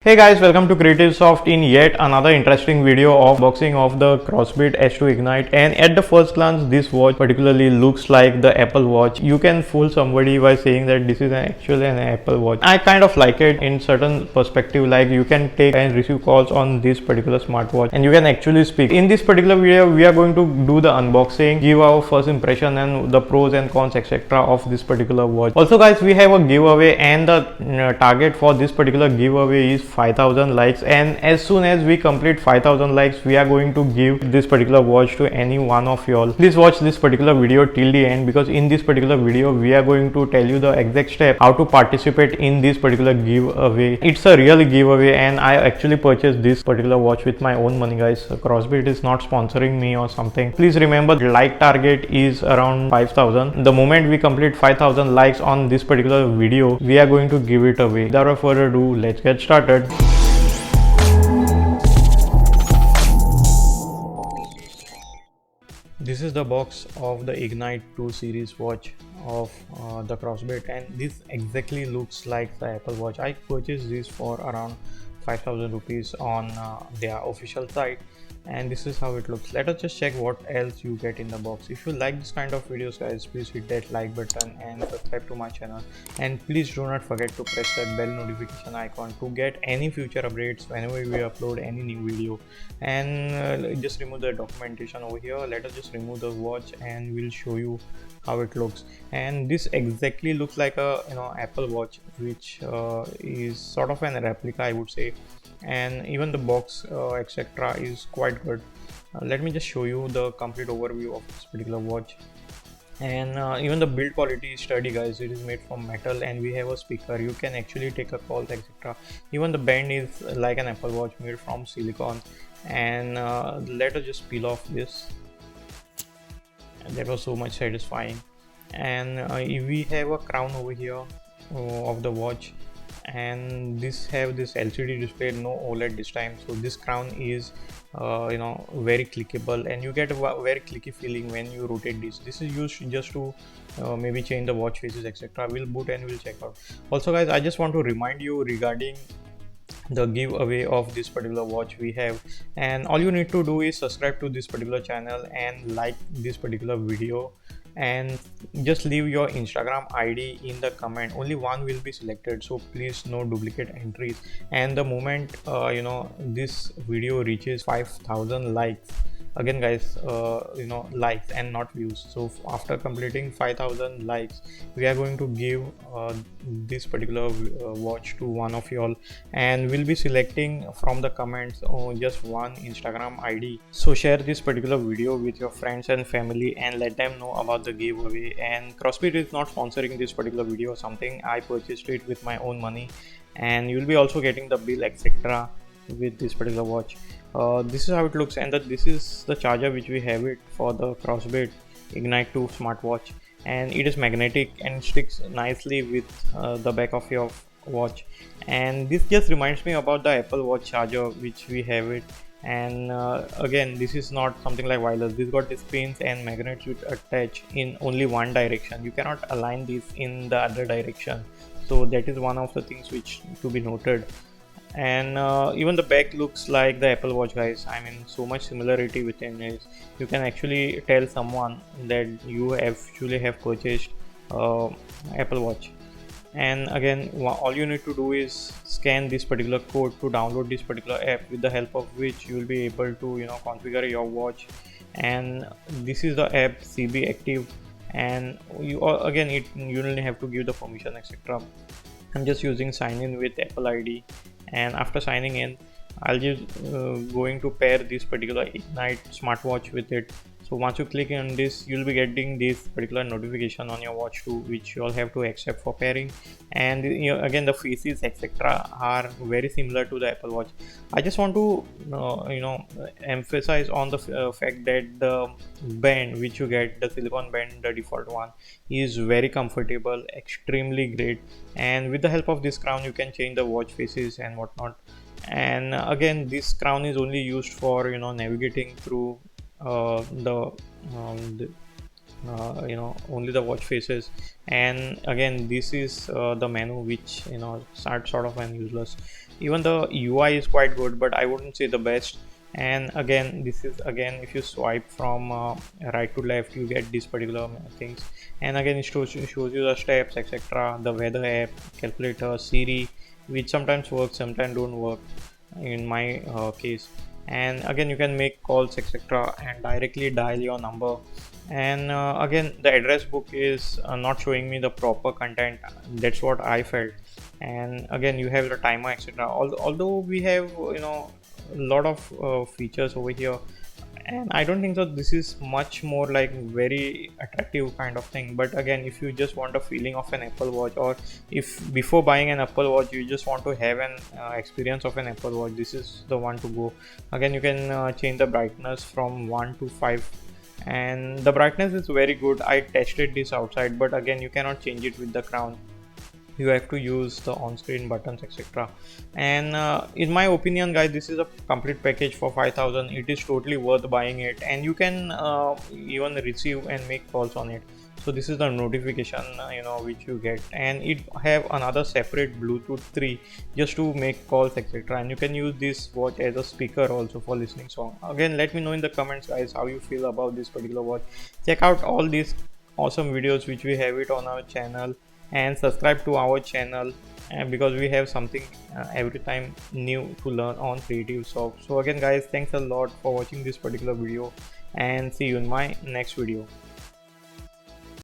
Hey guys, welcome to Creative Soft in yet another interesting video of unboxing of the Crossbeat H2 Ignite. And at the first glance, this watch particularly looks like the Apple Watch. You can fool somebody by saying that this is actually an Apple Watch. I kind of like it in certain perspective, like you can take and receive calls on this particular smartwatch and you can actually speak. In this particular video, we are going to do the unboxing, give our first impression and the pros and cons etc. of this particular watch. Also guys, we have a giveaway and the target for this particular giveaway is 5000 likes, and as soon as we complete 5000 likes we are going to give this particular watch to any one of y'all. Please watch this particular video till the end, because in this particular video we are going to tell you the exact step how to participate in this particular giveaway. It's a real giveaway and I actually purchased this particular watch with my own money guys. Crossbeat is not sponsoring me or something. Please remember the like target is around 5000. The moment we complete 5000 likes on this particular video, we are going to give it away. Without further ado, let's get started. This is the box of the Ignite 2 series watch of the Crossbeat, and this exactly looks like the Apple Watch. I purchased this for around 5000 rupees on their official site, and this is how it looks. Let us just check what else you get in the box. If you like this kind of videos guys, please hit that like button and subscribe to my channel, and please do not forget to press that bell notification icon to get any future updates whenever we upload any new video. And just remove the documentation over here. Let us just remove the watch and we'll show you how it looks. And this exactly looks like a Apple Watch, which is sort of an replica I would say, and even the box etc is quite good. Let me just show you the complete overview of this particular watch. And even the build quality is sturdy guys. It is made from metal and we have a speaker. You can actually take a call etc. Even the band is like an Apple Watch made from silicone. And let us just peel off this. And that was so much satisfying. And we have a crown over here of the watch, and this have this LCD display, no OLED this time. So this crown is very clickable, and you get a very clicky feeling when you rotate this. This is used just to maybe change the watch faces etc. We'll boot and we'll check out. Also guys, I just want to remind you regarding the giveaway of this particular watch we have, and all you need to do is subscribe to this particular channel and like this particular video, and just leave your Instagram ID in the comment. Only one will be selected, so please no duplicate entries. And the moment this video reaches 5000 likes, again guys, likes and not views, so after completing 5000 likes we are going to give this particular watch to one of y'all, and we'll be selecting from the comments just one Instagram ID. So share this particular video with your friends and family and let them know about the giveaway. And Crossbeat is not sponsoring this particular video or something. I purchased it with my own money, and you'll be also getting the bill etc with this particular watch. This is how it looks, and this is the charger which we have it for the Crossbeat Ignite 2 smartwatch, and it is magnetic and sticks nicely with the back of your watch. And this just reminds me about the Apple Watch charger which we have it. And again, this is not something like wireless. This got these pins and magnets which attach in only one direction. You cannot align this in the other direction, so that is one of the things which to be noted. And even the back looks like the Apple Watch guys. I mean, so much similarity within it. You can actually tell someone that you actually have purchased Apple Watch. And again, all you need to do is scan this particular code to download this particular app, with the help of which you will be able to configure your watch. And this is the app CB Active, and you only have to give the permission etc. I'm just using sign in with Apple ID, and after signing in I'll just going to pair this particular Ignite smartwatch with it. So once you click on this, you'll be getting this particular notification on your watch too, which you all have to accept for pairing. And again, the faces etc are very similar to the Apple Watch. I just want to emphasize on the fact that the band which you get, the silicone band, the default one, is very comfortable, extremely great. And with the help of this crown you can change the watch faces and whatnot. And again, this crown is only used for navigating through only the watch faces. And again, this is the menu which sort of useless. Even the UI is quite good, but I wouldn't say the best. And again, this is again, if you swipe from right to left, you get these particular things. And again, it shows you the steps, etc., the weather app, calculator, Siri, which sometimes works, sometimes don't work in my case. And again, you can make calls, etc., and directly dial your number. And again, the address book is not showing me the proper content. That's what I felt. And again, you have the timer, etc. Although we have, a lot of features over here, and I don't think so this is much more like very attractive kind of thing. But again, if you just want a feeling of an Apple Watch, or if before buying an Apple Watch you just want to have an experience of an Apple Watch, this is the one to go. Again, you can change the brightness from 1 to 5, and the brightness is very good. I tested this outside, but again, you cannot change it with the crown. You have to use the on-screen buttons, etc. And in my opinion, guys, this is a complete package for 5,000. It is totally worth buying it, and you can even receive and make calls on it. So this is the notification which you get, and it have another separate Bluetooth 3 just to make calls, etc. And you can use this watch as a speaker also for listening song. Again, let me know in the comments, guys, how you feel about this particular watch. Check out all these awesome videos which we have it on our channel, and subscribe to our channel, because we have something every time new to learn on Creative Soft. So again, guys, thanks a lot for watching this particular video, and see you in my next video.